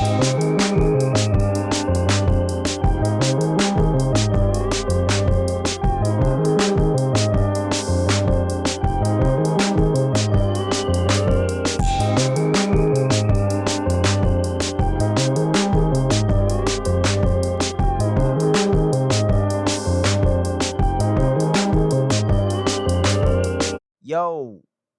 Yo,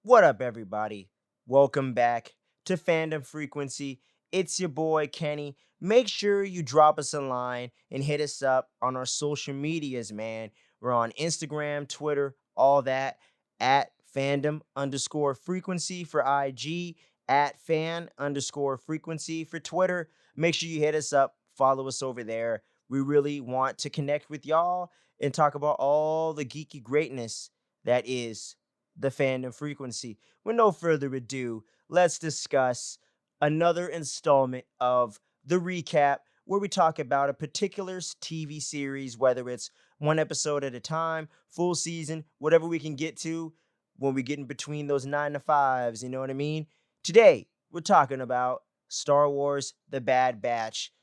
what up, everybody? Welcome back to Fandom Frequency. It's your boy Kenny. Make sure you drop us a line and hit us up on our social medias, man. We're on Instagram, Twitter, all that at fandom underscore frequency for IG, at fan underscore frequency for Twitter. Make sure you hit us up, follow us over there. We really want to connect with y'all and talk about all the geeky greatness that is the fandom frequency. With no further ado, let's discuss another installment of the recap where we talk about a particular TV series, whether it's one episode at a time, full season, whatever we can get to when we get in between those 9 to 5s, you know what I mean? Today, we're talking about Star Wars The Bad Batch,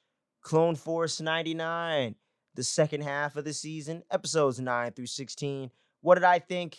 Clone Force 99, the second half of the season, episodes 9 through 16. What did I think?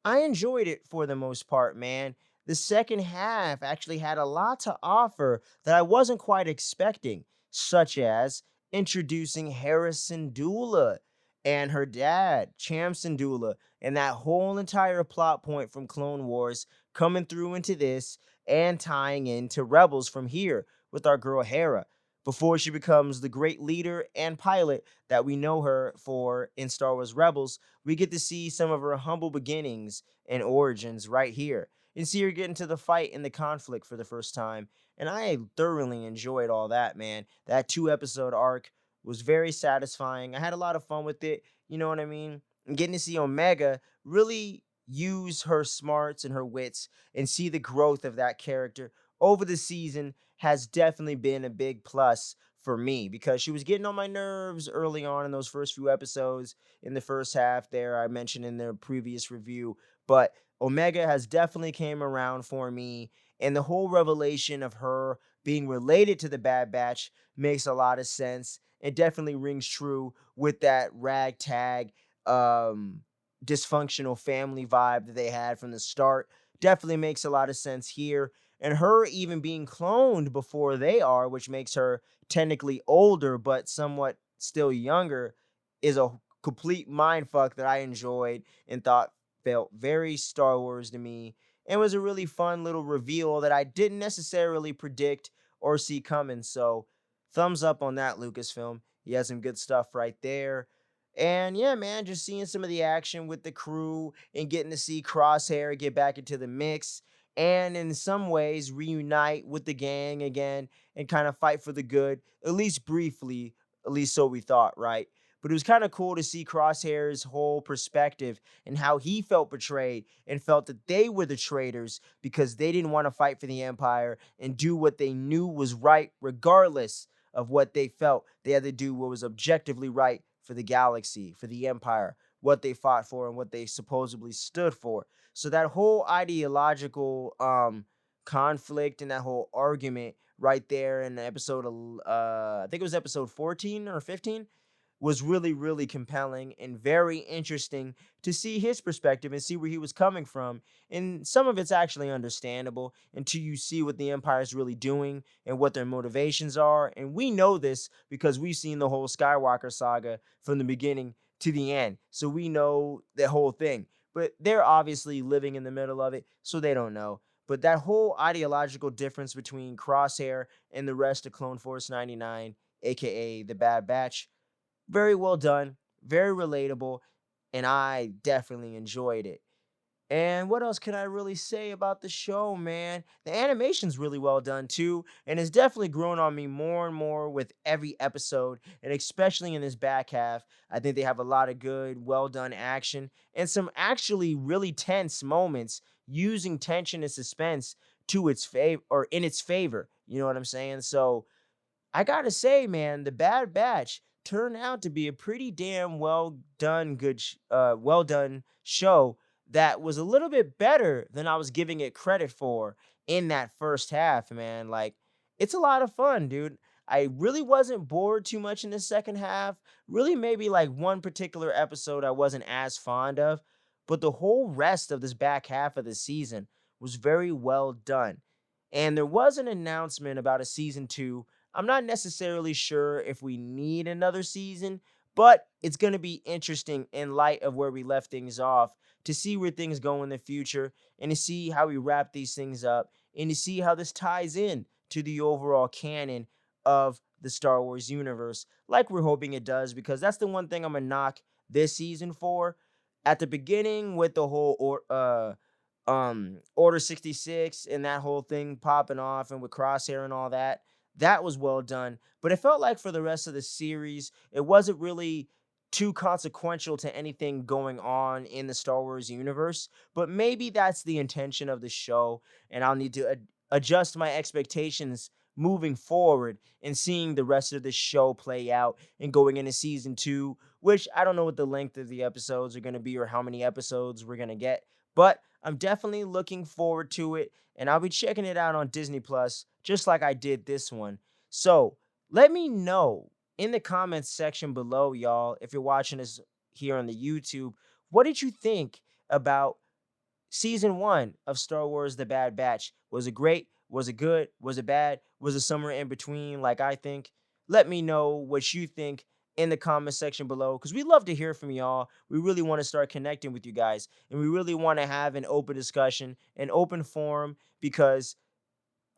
I enjoyed it for the most part, man. The second half actually had a lot to offer that I wasn't quite expecting, such as introducing Harrison Dula and her dad, Cham Syndulla, and that whole entire plot point from Clone Wars coming through into this and tying into Rebels from here with our girl Hera before she becomes the great leader and pilot that we know her for in Star Wars Rebels. We get to see some of her humble beginnings and origins right here and see her get into the fight and the conflict for the first time. And I thoroughly enjoyed all that, man. That 2 episode arc was very satisfying. I had a lot of fun with it. You know what I mean? And getting to see Omega really use her smarts and her wits and see the growth of that character over the season has definitely been a big plus for me because she was getting on my nerves early on in those first few episodes in the first half there I mentioned in the previous review, but Omega has definitely came around for me, and the whole revelation of her being related to the Bad Batch makes a lot of sense. It definitely rings true with that ragtag dysfunctional family vibe that they had from the start. Definitely makes a lot of sense here, and her even being cloned before they are, which makes her technically older but somewhat still younger, is a complete mind fuck that I enjoyed and thought felt very Star Wars to me, and was a really fun little reveal that I didn't necessarily predict or see coming. So, thumbs up on that, Lucasfilm. He has some good stuff right there. And yeah, man, just seeing some of the action with the crew and getting to see Crosshair get back into the mix and in some ways reunite with the gang again and kind of fight for the good, at least briefly, at least so we thought, right? But it was kind of cool to see Crosshair's whole perspective and how he felt betrayed and felt that they were the traitors because they didn't want to fight for the Empire and do what they knew was right, regardless of what they felt. They had to do what was objectively right for the galaxy, for the Empire, what they fought for and what they supposedly stood for. So that whole ideological conflict and that whole argument right there in episode, I think it was episode 14 or 15, was really, really compelling and very interesting to see his perspective and see where he was coming from. And some of it's actually understandable until you see what the Empire is really doing and what their motivations are. And we know this because we've seen the whole Skywalker saga from the beginning to the end. So we know the whole thing. But they're obviously living in the middle of it, so they don't know. But that whole ideological difference between Crosshair and the rest of Clone Force 99, aka the Bad Batch, very well done, very relatable, and I definitely enjoyed it. And what else can I really say about the show, man? The animation's really well done too, and it's definitely grown on me more and more with every episode, and especially in this back half. I think they have a lot of good, well done action and some actually really tense moments using tension and suspense to its favor or in its favor. You know what I'm saying? So I gotta say, man, the Bad Batch turned out to be a pretty damn well done, well done show that was a little bit better than I was giving it credit for in that first half, man. Like, it's a lot of fun, dude. I really wasn't bored too much in the second half. Really, maybe like one particular episode I wasn't as fond of, but the whole rest of this back half of the season was very well done. And there was an announcement about a season two. I'm not necessarily sure if we need another season, but it's going to be interesting in light of where we left things off to see where things go in the future and to see how we wrap these things up and to see how this ties in to the overall canon of the Star Wars universe, like we're hoping it does, because that's the one thing I'm gonna knock this season for. At the beginning, with the whole Order 66 and that whole thing popping off, and with Crosshair and all that, that was well done. But it felt like for the rest of the series, it wasn't really too consequential to anything going on in the Star Wars universe. But maybe that's the intention of the show, and I'll need to adjust my expectations moving forward and seeing the rest of the show play out and going into season two, which I don't know what the length of the episodes are going to be or how many episodes we're going to get, but I'm definitely looking forward to it, and I'll be checking it out on Disney Plus just like I did this one. So let me know in the comments section below, y'all, if you're watching this here on the YouTube, what did you think about season one of Star Wars The Bad Batch? Was it great? Was it good? Was it bad? Was it somewhere in between, like I think? Let me know what you think in the comment section below, because we love to hear from y'all. We really want to start connecting with you guys, and we really want to have an open discussion, an open forum, because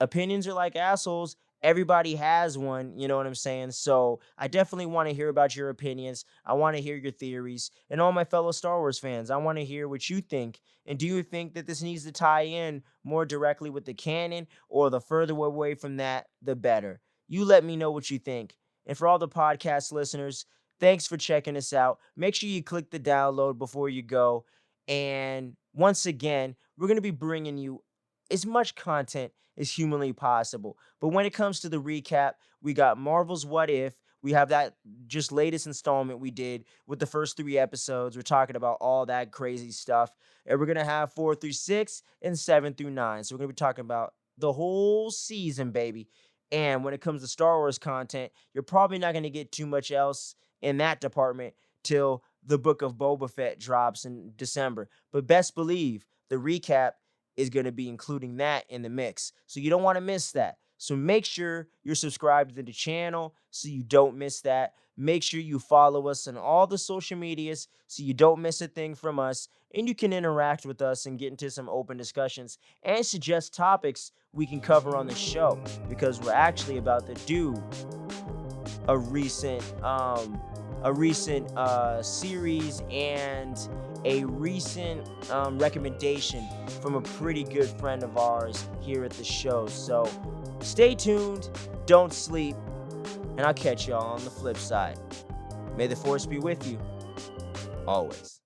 opinions are like assholes. Everybody has one, you know what I'm saying? So I definitely want to hear about your opinions. I want to hear your theories. And all my fellow Star Wars fans, I want to hear what you think. And do you think that this needs to tie in more directly with the canon, or the further away from that, the better? You let me know what you think. And for all the podcast listeners, thanks for checking us out. Make sure you click the download before you go. And once again, we're going to be bringing you as much content as humanly possible. But when it comes to the recap, we got Marvel's What If. We have that just latest installment we did with the first 3 episodes. We're talking about all that crazy stuff. And we're going to have 4 through 6 and 7 through 9. So we're going to be talking about the whole season, baby. And when it comes to Star Wars content, you're probably not going to get too much else in that department till the Book of Boba Fett drops in December. But best believe the recap is going to be including that in the mix. So you don't want to miss that. So make sure you're subscribed to the channel so you don't miss that. Make sure you follow us on all the social medias so you don't miss a thing from us. And you can interact with us and get into some open discussions and suggest topics we can cover on the show, because we're actually about to do a recent series and a recent recommendation from a pretty good friend of ours here at the show. So stay tuned, don't sleep, and I'll catch y'all on the flip side. May the force be with you always.